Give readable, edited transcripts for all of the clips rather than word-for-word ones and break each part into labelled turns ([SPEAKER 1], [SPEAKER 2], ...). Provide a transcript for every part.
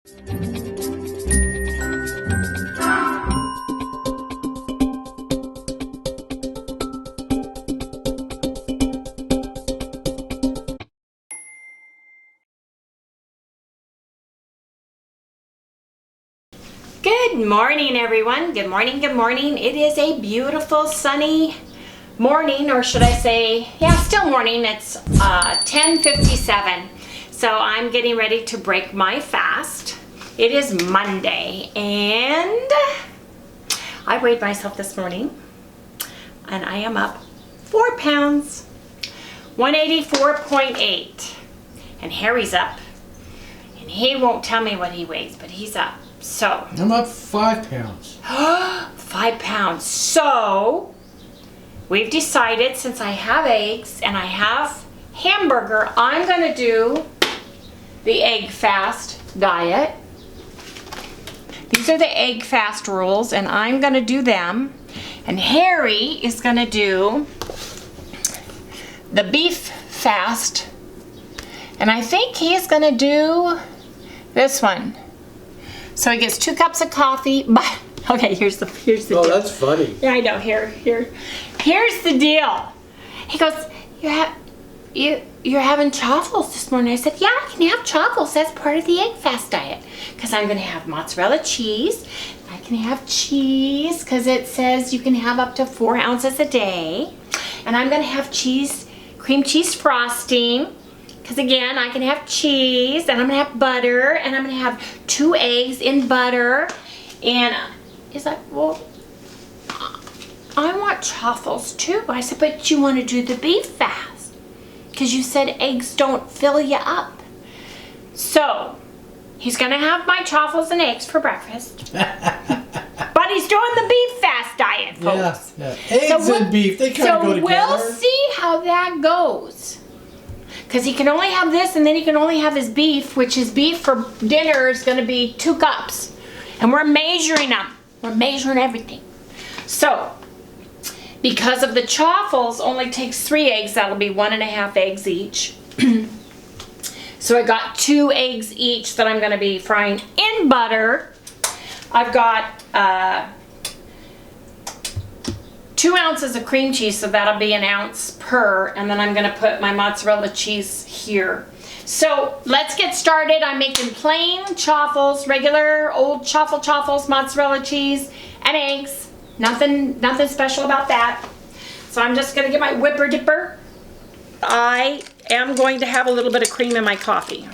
[SPEAKER 1] Good morning, everyone. Good morning, good morning. It is a beautiful sunny morning, or should I say, yeah, still morning. It's 10:57. So I'm getting ready to break my fast. It is Monday, and I weighed myself this morning, and I am up 4 pounds, 184.8. And Harry's up, and he won't tell me what he weighs, but he's up. So
[SPEAKER 2] I'm up 5 pounds.
[SPEAKER 1] 5 pounds. So we've decided, since I have eggs and I have hamburger, I'm going to do the egg fast diet. These are the egg fast rules, and I'm going to do them. And Harry is going to do the beef fast. And I think he's going to do this one. So he gets 2 cups of coffee, but okay, here's the deal.
[SPEAKER 2] Oh, that's funny.
[SPEAKER 1] Yeah, I know. Here's the deal. He goes, you're having chaffles this morning. I said, yeah, I can have chaffles. That's part of the egg fast diet, because I'm going to have mozzarella cheese. I can have cheese because it says you can have up to 4 ounces a day, and I'm going to have cream cheese frosting. Because again, I can have cheese, and I'm going to have butter, and I'm going to have 2 eggs in butter. And he's like, well, I want chaffles too. I said, but you want to do the beef fast, because you said eggs don't fill you up. So he's going to have my chaffles and eggs for breakfast. But he's doing the beef fast diet, folks.
[SPEAKER 2] Yeah. Eggs and beef, they kind of go together.
[SPEAKER 1] So we'll see how that goes. Because he can only have this, and then he can only have his beef, which his beef for dinner is going to be 2 cups. And we're measuring them. We're measuring everything. So, because of the chaffles only takes 3 eggs, that'll be 1.5 eggs each. So I got 2 eggs each that I'm going to be frying in butter. I've got 2 ounces of cream cheese, so that'll be 1 ounce per, and then I'm going to put my mozzarella cheese here. So let's get started. I'm making plain chaffles, regular old chaffles, mozzarella cheese, and eggs. Nothing special about that. So I'm just going to get my whipper dipper. I am going to have a little bit of cream in my coffee,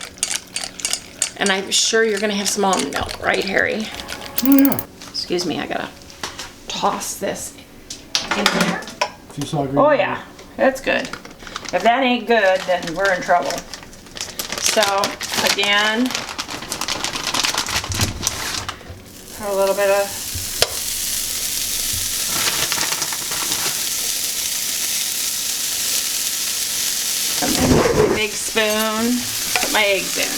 [SPEAKER 1] and I'm sure you're going to have some almond milk, right, Harry?
[SPEAKER 2] Yeah.
[SPEAKER 1] Excuse me, I gotta toss this in there.
[SPEAKER 2] Oh
[SPEAKER 1] yeah, that's good. If that ain't good, then we're in trouble. So again, put a little bit of a big spoon, put my eggs in.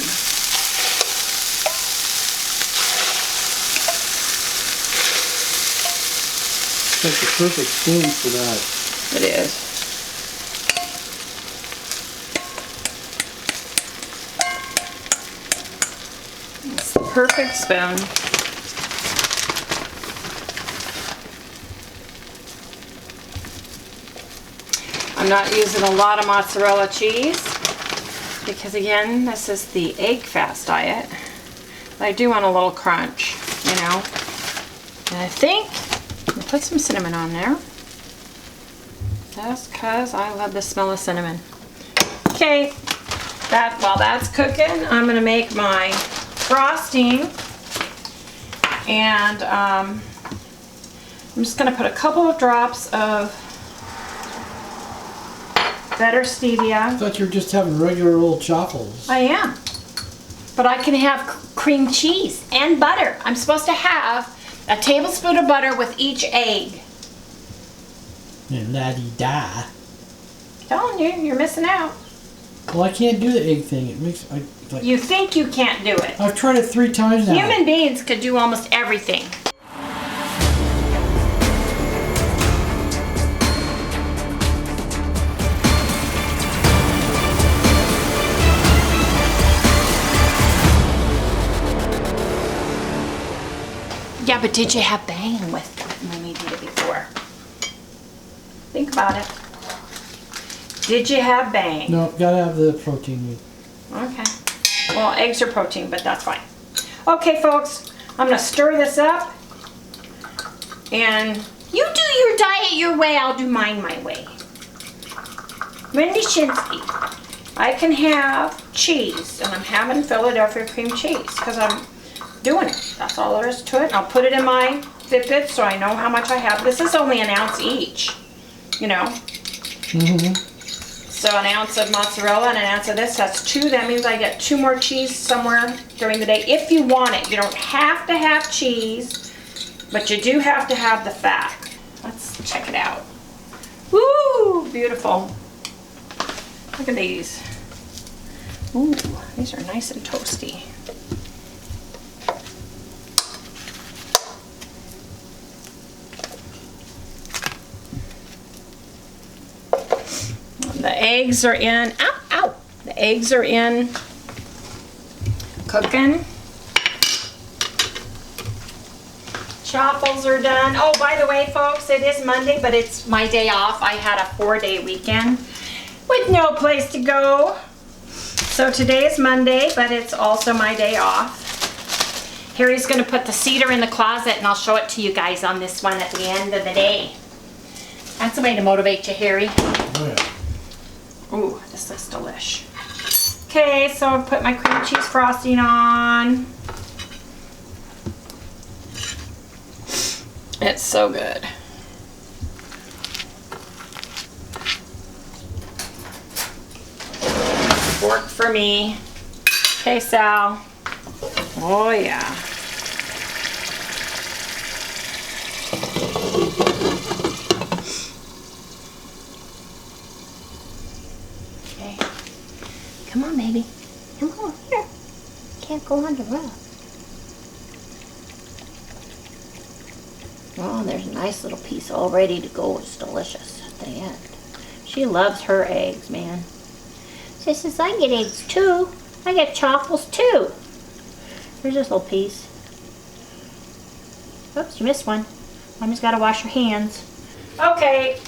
[SPEAKER 2] That's the perfect spoon for that.
[SPEAKER 1] It is. It's the perfect spoon. I'm not using a lot of mozzarella cheese because, again, this is the egg fast diet. But I do want a little crunch, you know. And I think I'll put some cinnamon on there, just because I love the smell of cinnamon. Okay, while that's cooking, I'm going to make my frosting, and I'm just going to put a couple of drops of better stevia.
[SPEAKER 2] I thought you were just having regular old chaffles.
[SPEAKER 1] I am, but I can have cream cheese and butter. I'm supposed to have a tablespoon of butter with each egg.
[SPEAKER 2] And la-di-da.
[SPEAKER 1] Telling you, you're missing out.
[SPEAKER 2] Well, I can't do the egg thing. It makes
[SPEAKER 1] You think you can't do it.
[SPEAKER 2] I've tried it 3 times now.
[SPEAKER 1] Human beings could do almost everything. Yeah, but did you have bang with when you did it before? Think about it. Did you have bang?
[SPEAKER 2] No, gotta have the protein meat.
[SPEAKER 1] Okay. Well, eggs are protein, but that's fine. Okay, folks, I'm gonna stir this up. And you do your diet your way, I'll do mine my way. Wendy Shinsky. I can have cheese, and I'm having Philadelphia cream cheese because I'm doing it. That's all there is to it. I'll put it in my Fitbit so I know how much I have. This is only an ounce each, you know. So an ounce of mozzarella and an ounce of this, that's 2. That means I get 2 more cheese somewhere during the day if you want it. You don't have to have cheese, but you do have to have the fat. Let's check it out. Woo, beautiful. Look at these. Ooh, these are nice and toasty. The eggs are in, ow. The eggs are in cooking. Chaffles are done. Oh, by the way, folks, it is Monday, but it's my day off. I had a 4-day weekend with no place to go. So today is Monday, but it's also my day off. Harry's gonna put the cedar in the closet and I'll show it to you guys on this one at the end of the day. That's a way to motivate you, Harry.
[SPEAKER 2] Oh yeah.
[SPEAKER 1] Ooh, this looks delish. Okay, so I've put my cream cheese frosting on. It's so good. Fork for me. Okay, Sal. Oh yeah. Okay. Come on, baby. Come on, here. Can't go on the rug. Oh, there's a nice little piece all ready to go. It's delicious at the end. She loves her eggs, man. She says, I get eggs too. I get chaffles too. Here's this little piece. Oops, you missed one. Mommy's got to wash her hands. Okay,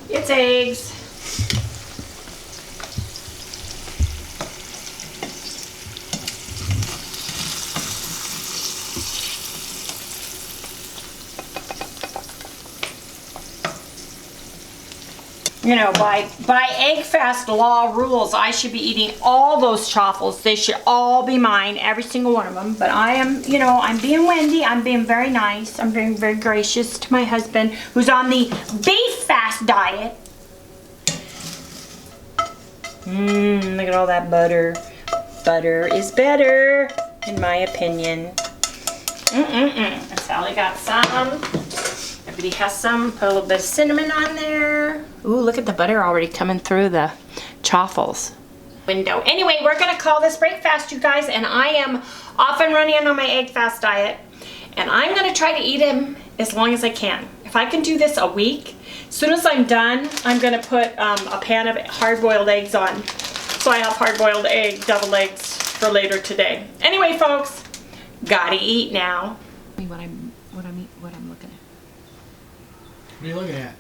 [SPEAKER 1] it's eggs. You know, by egg fast law rules, I should be eating all those chaffles. They should all be mine, every single one of them. But I am, you know, I'm being Wendy. I'm being very nice. I'm being very gracious to my husband, who's on the beef fast diet. Look at all that butter. Butter is better, in my opinion. And Sally got some. Everybody has some. Put a little bit of cinnamon on there. Ooh, look at the butter already coming through the chaffles window. Anyway, we're gonna call this break fast, you guys, and I am off and running on my egg fast diet, and I'm gonna try to eat them as long as I can. If I can do this a week, as soon as I'm done, I'm gonna put a pan of hard-boiled eggs on, so I have hard-boiled egg deviled eggs for later today. Anyway, folks, gotta eat now. What I'm looking at.
[SPEAKER 2] What are you looking at?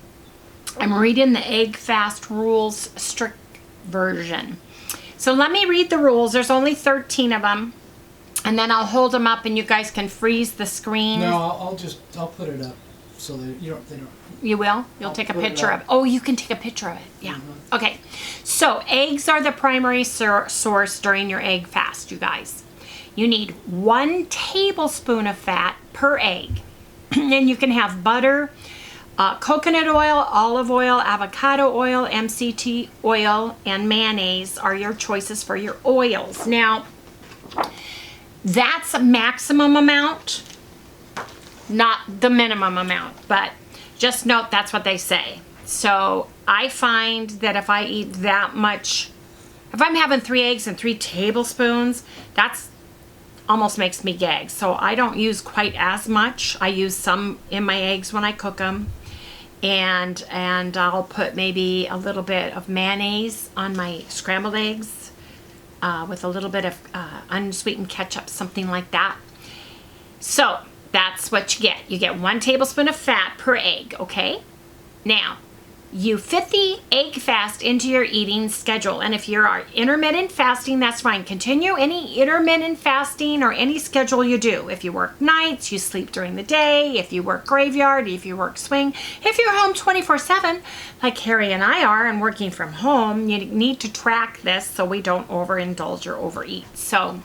[SPEAKER 1] I'm reading the egg fast rules strict version. So let me read the rules. There's only 13 of them. And then I'll hold them up and you guys can freeze the screen.
[SPEAKER 2] No, I'll put it up so that they don't.
[SPEAKER 1] You will? You'll take a picture of it. Oh, you can take a picture of it. Yeah. Okay. So eggs are the primary source during your egg fast, you guys. You need 1 tablespoon of fat per egg. And you can have butter, coconut oil, olive oil, avocado oil, MCT oil, and mayonnaise are your choices for your oils. Now, that's a maximum amount, not the minimum amount, but just note that's what they say. So I find that if I eat that much, if I'm having 3 eggs and 3 tablespoons, that's almost makes me gag. So I don't use quite as much. I use some in my eggs when I cook them. And I'll put maybe a little bit of mayonnaise on my scrambled eggs with a little bit of unsweetened ketchup, something like that. So that's what you get. You get 1 tablespoon of fat per egg, okay? Now, you fit the egg fast into your eating schedule. And if you're intermittent fasting, that's fine. Continue any intermittent fasting or any schedule you do. If you work nights, you sleep during the day. If you work graveyard, if you work swing, if you're home 24/7, like Harry and I are, and working from home, you need to track this so we don't overindulge or overeat. So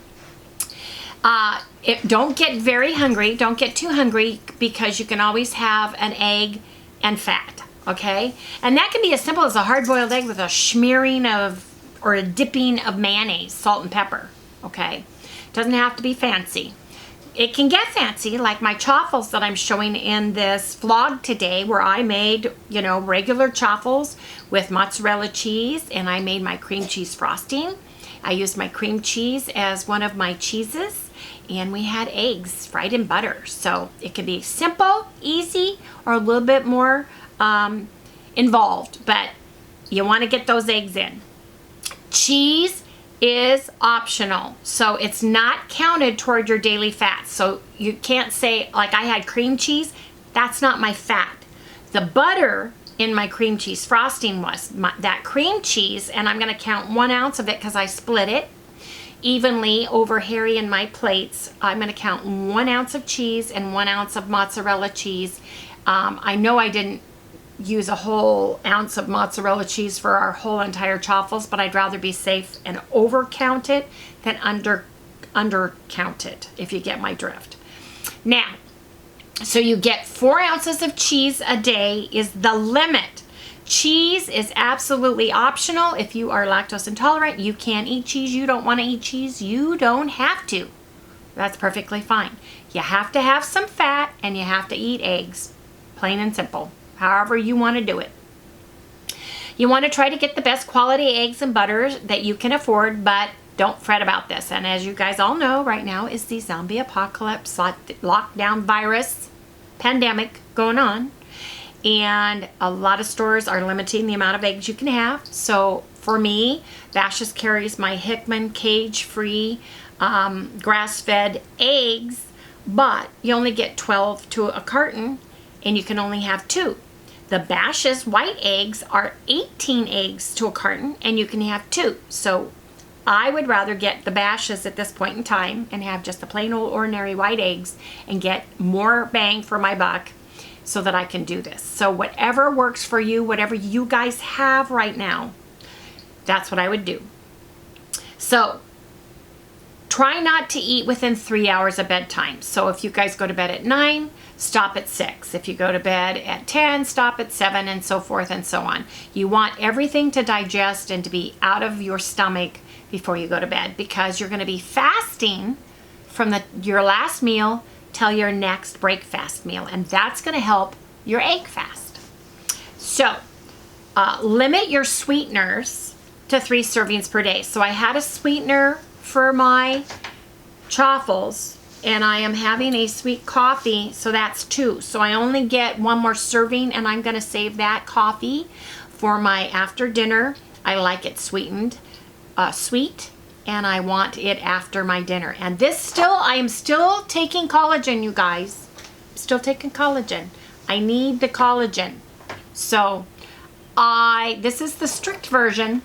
[SPEAKER 1] don't get very hungry. Don't get too hungry, because you can always have an egg and fat. Okay, and that can be as simple as a hard-boiled egg with a smearing of or a dipping of mayonnaise, salt and pepper. Okay, doesn't have to be fancy. It can get fancy, like my chaffles that I'm showing in this vlog today, where I made, you know, regular chaffles with mozzarella cheese, and I made my cream cheese frosting. I used my cream cheese as one of my cheeses, and we had eggs fried in butter. So it can be simple, easy, or a little bit more involved, but you want to get those eggs in. Cheese is optional, so it's not counted toward your daily fat. So you can't say, like, I had cream cheese, that's not my fat. The butter in my cream cheese frosting was that cream cheese, and I'm going to count 1 ounce of it because I split it evenly over Harry and my plates. I'm going to count 1 ounce of cheese and 1 ounce of mozzarella cheese. I know I didn't use a whole ounce of mozzarella cheese for our whole entire chaffles, but I'd rather be safe and over count it than under count it, if you get my drift. Now, so you get 4 ounces of cheese a day is the limit. Cheese is absolutely optional. If you are lactose intolerant, you can't eat cheese, you don't want to eat cheese, you don't have to. That's perfectly fine. You have to have some fat, and you have to eat eggs, plain and simple. However you want to do it. You want to try to get the best quality eggs and butters that you can afford, but don't fret about this. And as you guys all know, right now is the zombie apocalypse, lockdown virus, pandemic going on. And a lot of stores are limiting the amount of eggs you can have. So for me, Vashus carries my Hickman cage-free grass-fed eggs, but you only get 12 to a carton, and you can only have 2. The Bash's white eggs are 18 eggs to a carton, and you can have 2. So I would rather get the Bash's at this point in time and have just the plain old ordinary white eggs and get more bang for my buck so that I can do this. So whatever works for you, whatever you guys have right now, that's what I would do. So try not to eat within 3 hours of bedtime. So if you guys go to bed at 9, stop at 6. If you go to bed at 10, stop at 7, and so forth and so on. You want everything to digest and to be out of your stomach before you go to bed, because you're going to be fasting from your last meal till your next break fast meal, and that's going to help your egg fast. So limit your sweeteners to 3 servings per day. So I had a sweetener for my chaffles, and I am having a sweet coffee, so that's 2. So I only get 1 more serving, and I'm going to save that coffee for my after dinner. I like it sweetened, sweet, and I want it after my dinner. And this I am still taking collagen, you guys. I'm still taking collagen. I need the collagen. So this is the strict version,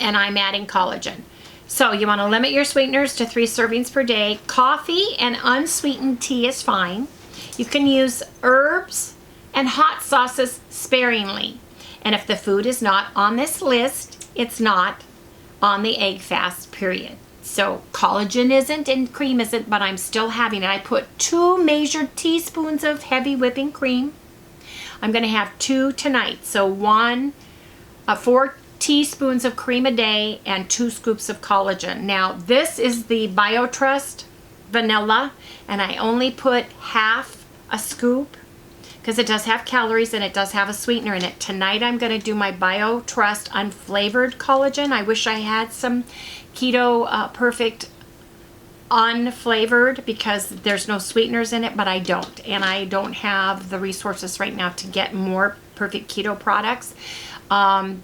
[SPEAKER 1] and I'm adding collagen. So you want to limit your sweeteners to 3 servings per day. Coffee and unsweetened tea is fine. You can use herbs and hot sauces sparingly. And if the food is not on this list, it's not on the egg fast period. So collagen isn't and cream isn't, but I'm still having it. I put 2 measured teaspoons of heavy whipping cream. I'm going to have 2 tonight. So 4 teaspoons of cream a day and 2 scoops of collagen. Now this is the BioTrust vanilla, and I only put half a scoop because it does have calories and it does have a sweetener in it. Tonight I'm going to do my BioTrust unflavored collagen. I wish I had some Keto Perfect unflavored because there's no sweeteners in it, but I don't, and I don't have the resources right now to get more Perfect Keto products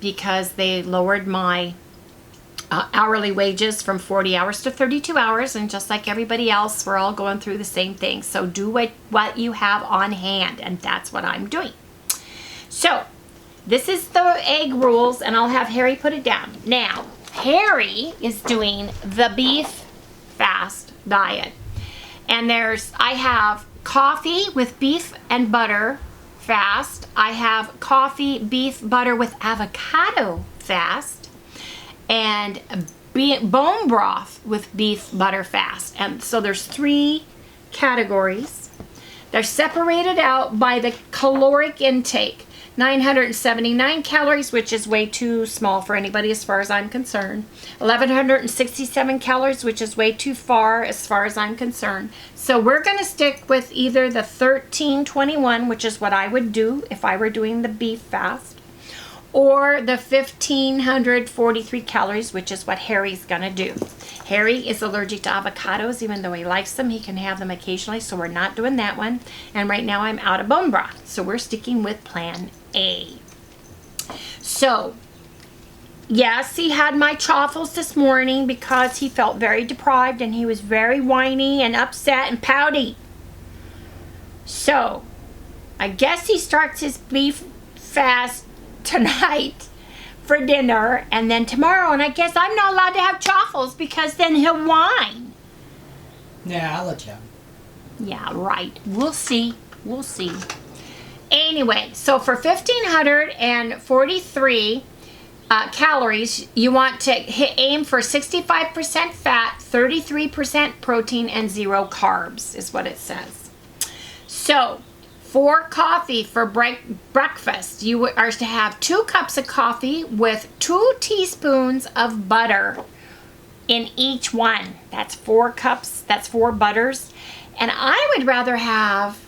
[SPEAKER 1] because they lowered my hourly wages from 40 hours to 32 hours. And just like everybody else, we're all going through the same thing. So do what you have on hand. And that's what I'm doing. So this is the egg rules, and I'll have Harry put it down. Now, Harry is doing the beef fast diet. And I have coffee with beef and butter fast. I have coffee, beef, butter with avocado fast. And bone broth with beef, butter fast. And so there's 3 categories. They're separated out by the caloric intake. 979 calories, which is way too small for anybody as far as I'm concerned. 1,167 calories, which is way too far as far as I'm concerned. So we're going to stick with either the 1321, which is what I would do if I were doing the beef fast, or the 1,543 calories, which is what Harry's going to do. Harry is allergic to avocados. Even though he likes them, he can have them occasionally, so we're not doing that one. And right now I'm out of bone broth, so we're sticking with plan A. So, yes, he had my chaffles this morning because he felt very deprived and he was very whiny and upset and pouty. So, I guess he starts his beef fast tonight for dinner and then tomorrow, and I guess I'm not allowed to have chaffles because then he'll whine.
[SPEAKER 2] Yeah, I'll let you have it.
[SPEAKER 1] Yeah, right. We'll see. We'll see. Anyway, so for 1,543 calories, you want to aim for 65% fat, 33% protein, and 0 carbs is what it says. So, for coffee for breakfast, you are to have 2 cups of coffee with 2 teaspoons of butter in each one. That's 4 cups. That's 4 butters. And I would rather have,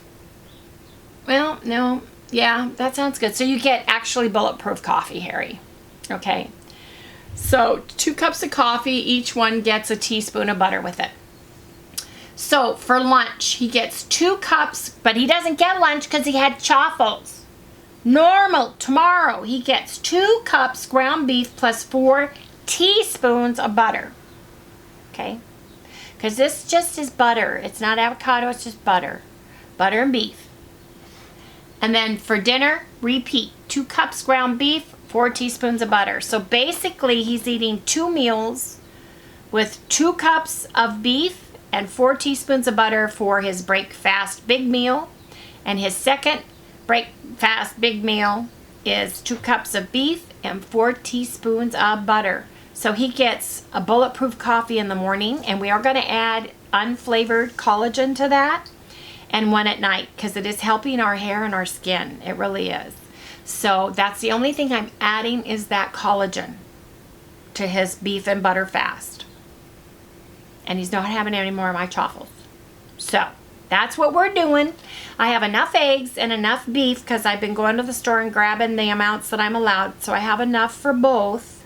[SPEAKER 1] well, no, yeah, that sounds good. So you get actually bulletproof coffee, Harry. Okay. So 2 cups of coffee, each one gets a teaspoon of butter with it. So for lunch, he gets 2 cups, but he doesn't get lunch because he had chaffles. Normal, tomorrow, he gets 2 cups ground beef plus 4 teaspoons of butter. Okay? Because this just is butter. It's not avocado, it's just butter. Butter and beef. And then for dinner, repeat. 2 cups ground beef, 4 teaspoons of butter. So basically, he's eating 2 meals with 2 cups of beef and 4 teaspoons of butter for his breakfast big meal. And his second breakfast big meal is 2 cups of beef and 4 teaspoons of butter. So he gets a bulletproof coffee in the morning, and we are going to add unflavored collagen to that, and one at night, because it is helping our hair and our skin. It really is. So that's the only thing I'm adding is that collagen to his beef and butter fast. And he's not having any more of my chaffles. So that's what we're doing. I have enough eggs and enough beef because I've been going to the store and grabbing the amounts that I'm allowed. So I have enough for both.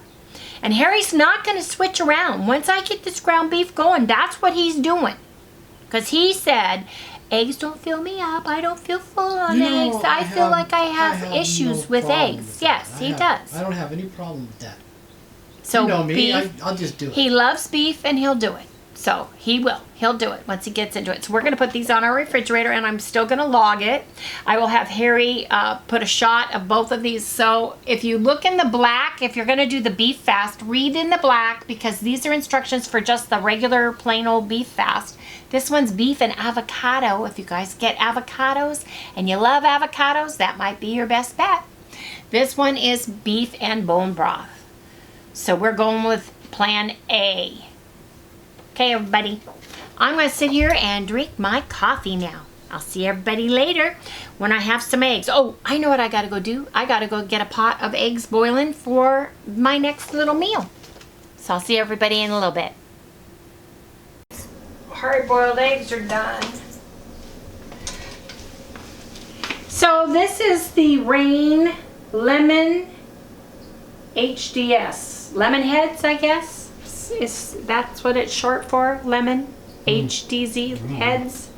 [SPEAKER 1] And Harry's not going to switch around. Once I get this ground beef going, that's what he's doing. Because he said, eggs don't fill me up. I don't feel full on eggs. I feel like I have issues with eggs. Yes, he does.
[SPEAKER 2] I don't have any problem with that.
[SPEAKER 1] So
[SPEAKER 2] you know me,
[SPEAKER 1] beef,
[SPEAKER 2] I'll just do it.
[SPEAKER 1] He loves beef and he'll do it. So he will. He'll do it once he gets into it. So we're going to put these on our refrigerator, and I'm still going to log it. I will have Harry put a shot of both of these. So if you look in the black, if you're going to do the beef fast, read in the black, because these are instructions for just the regular plain old beef fast. This one's beef and avocado. If you guys get avocados and you love avocados, that might be your best bet. This one is beef and bone broth. So we're going with plan A. Okay, everybody, I'm going to sit here and drink my coffee now. I'll see everybody later when I have some eggs. Oh, I know what I got to go do. I got to go get a pot of eggs boiling for my next little meal. So I'll see everybody in a little bit. Hard-boiled eggs are done. So this is the Rain Lemon HDS. Lemon heads, I guess. That's what it's short for, lemon, HDZ heads.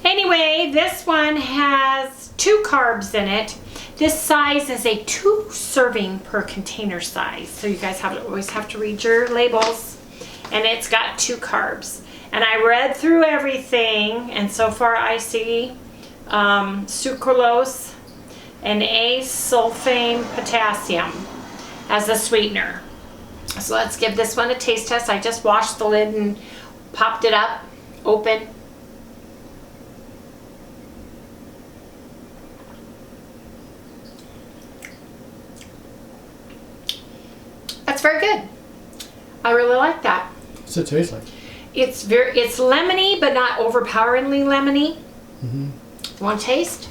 [SPEAKER 1] Anyway, this one has 2 carbs in it. This size is a 2 serving per container size. So you guys always have to read your labels. And it's got 2 carbs. And I read through everything, and so far I see sucralose and acesulfame potassium as a sweetener. So let's give this one a taste test. I just washed the lid and popped it up, open. That's very good. I really like that.
[SPEAKER 2] What's it taste like?
[SPEAKER 1] It's lemony, but not overpoweringly lemony.
[SPEAKER 2] Mm-hmm.
[SPEAKER 1] Want to taste?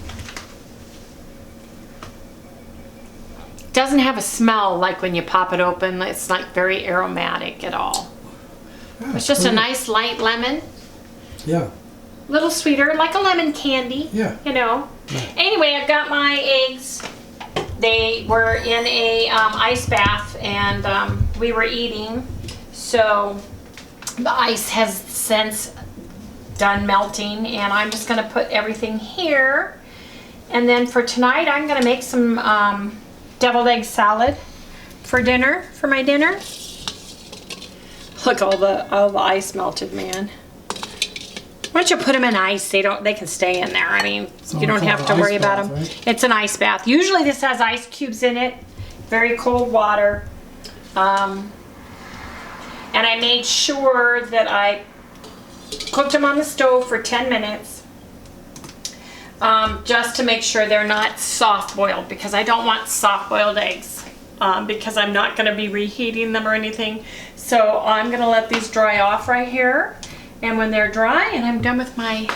[SPEAKER 1] Doesn't have a smell like when you pop it open. It's not very aromatic at all.
[SPEAKER 2] Yeah,
[SPEAKER 1] it's just a nice light lemon.
[SPEAKER 2] Yeah.
[SPEAKER 1] Little sweeter, like a lemon candy.
[SPEAKER 2] Yeah.
[SPEAKER 1] You know.
[SPEAKER 2] Yeah.
[SPEAKER 1] Anyway, I've got my eggs. They were in a ice bath, and we were eating. So the ice has since done melting, and I'm just going to put everything here. And then for tonight, I'm going to make some deviled egg salad for dinner, for my dinner. Look, all the ice melted, man. Why don't you put them in ice? They can stay in there. I mean,
[SPEAKER 2] So
[SPEAKER 1] you don't have to worry about them.
[SPEAKER 2] Right?
[SPEAKER 1] It's an ice bath. Usually this has ice cubes in it, very cold water. And I made sure that I cooked them on the stove for 10 minutes. Just to make sure they're not soft boiled, because I don't want soft boiled eggs, because I'm not going to be reheating them or anything. So I'm going to let these dry off right here, and when they're dry and I'm done with my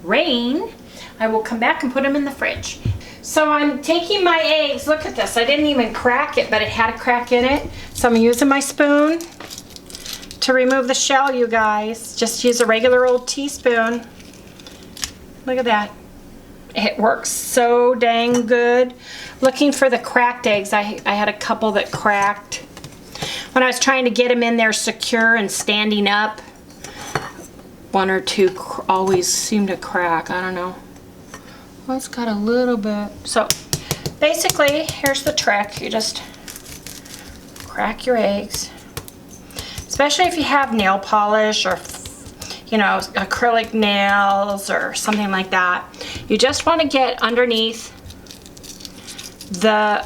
[SPEAKER 1] rain, I will come back and put them in the fridge. So I'm taking my eggs. Look at this. I didn't even crack it, but it had a crack in it. So I'm using my spoon to remove the shell, you guys. Just use a regular old teaspoon. Look at that. It works so dang good. Looking for the cracked eggs. I had a couple that cracked. When I was trying to get them in there secure and standing up, 1 or 2 always seem to crack. I don't know. Well, it's got a little bit. So basically, here's the trick. You just crack your eggs. Especially if you have nail polish or, you know, acrylic nails or something like that. You just want to get underneath the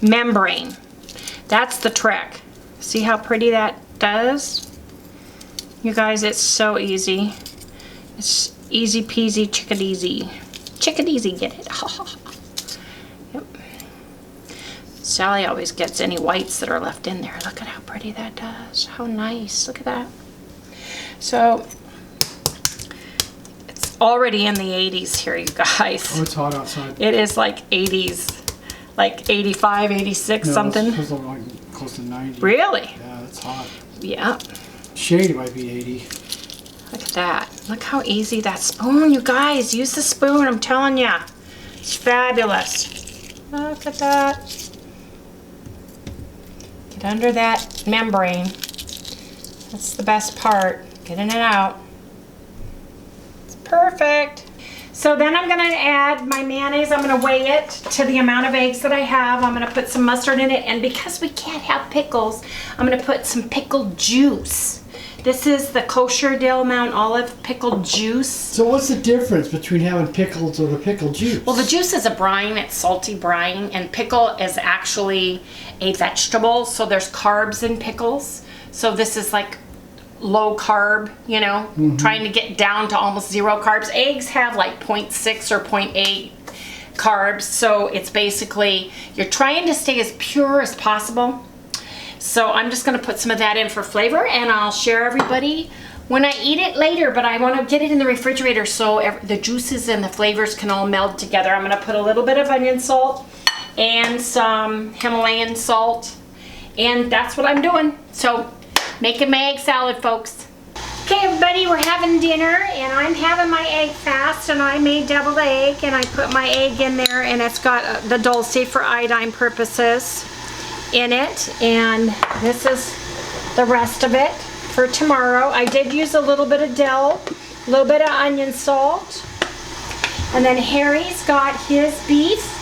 [SPEAKER 1] membrane. That's the trick. See how pretty that does? You guys, it's so easy. It's easy peasy chickadeezy. Chickadeezy, get it? Yep. Sally always gets any whites that are left in there. Look at how pretty that does. How nice. Look at that. So it's already in the 80s here, you guys.
[SPEAKER 2] Oh, it's hot outside.
[SPEAKER 1] It is like 80s, like 85, 86,
[SPEAKER 2] No,
[SPEAKER 1] something.
[SPEAKER 2] It's supposed to be like close to 90.
[SPEAKER 1] Really?
[SPEAKER 2] Yeah, it's hot.
[SPEAKER 1] Yeah.
[SPEAKER 2] Shade might be 80.
[SPEAKER 1] Look at that. Look how easy that spoon, you guys. Use the spoon, I'm telling you. It's fabulous. Look at that. Get under that membrane. That's the best part. Getting it out. It's perfect. So then I'm going to add my mayonnaise. I'm going to weigh it to the amount of eggs that I have. I'm going to put some mustard in it. And because we can't have pickles, I'm going to put some pickled juice. This is the kosher Dill Mountain Olive pickled juice.
[SPEAKER 2] So what's the difference between having pickles or the pickled juice?
[SPEAKER 1] Well, the juice is a brine. It's salty brine. And pickle is actually a vegetable. So there's carbs in pickles. So this is like low carb, you know, trying to get down to almost 0 carbs. Eggs have like 0.6 or 0.8 carbs. So it's basically, you're trying to stay as pure as possible. So I'm just going to put some of that in for flavor, and I'll share everybody when I eat it later, but I want to get it in the refrigerator so the juices and the flavors can all meld together. I'm going to put a little bit of onion salt and some Himalayan salt, and that's what I'm doing. So making my egg salad, folks. Okay, everybody, we're having dinner, and I'm having my egg fast, and I made deviled egg, and I put my egg in there, and it's got the dulce for iodine purposes in it, and this is the rest of it for tomorrow. I did use a little bit of dill, a little bit of onion salt, And then Harry's got his beef.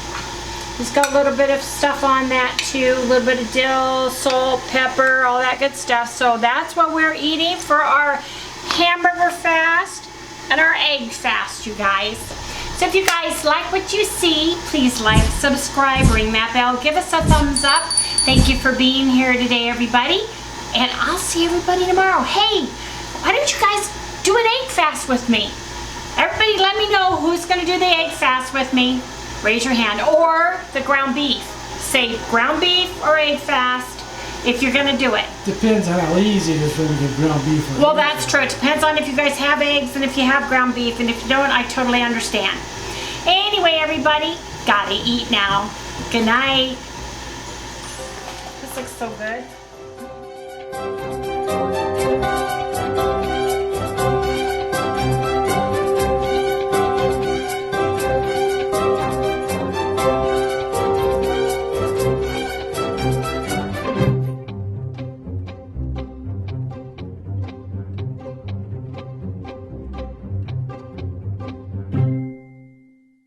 [SPEAKER 1] He's got a little bit of stuff on that too, a little bit of dill, salt, pepper, all that good stuff. So that's what we're eating for our hamburger fast and our egg fast, you guys. So if you guys like what you see, please like, subscribe, ring that bell, give us a thumbs up. Thank you for being here today, everybody. And I'll see everybody tomorrow. Hey, why don't you guys do an egg fast with me? Everybody let me know who's going to do the egg fast with me. Raise your hand. Or the ground beef. Say ground beef or egg fast if you're going to do it.
[SPEAKER 2] Depends how easy it is for me to get ground beef.
[SPEAKER 1] Well, that's true. It depends on if you guys have eggs and if you have ground beef. And if you don't, I totally understand. Anyway, everybody, gotta eat now. Good night. This looks so good.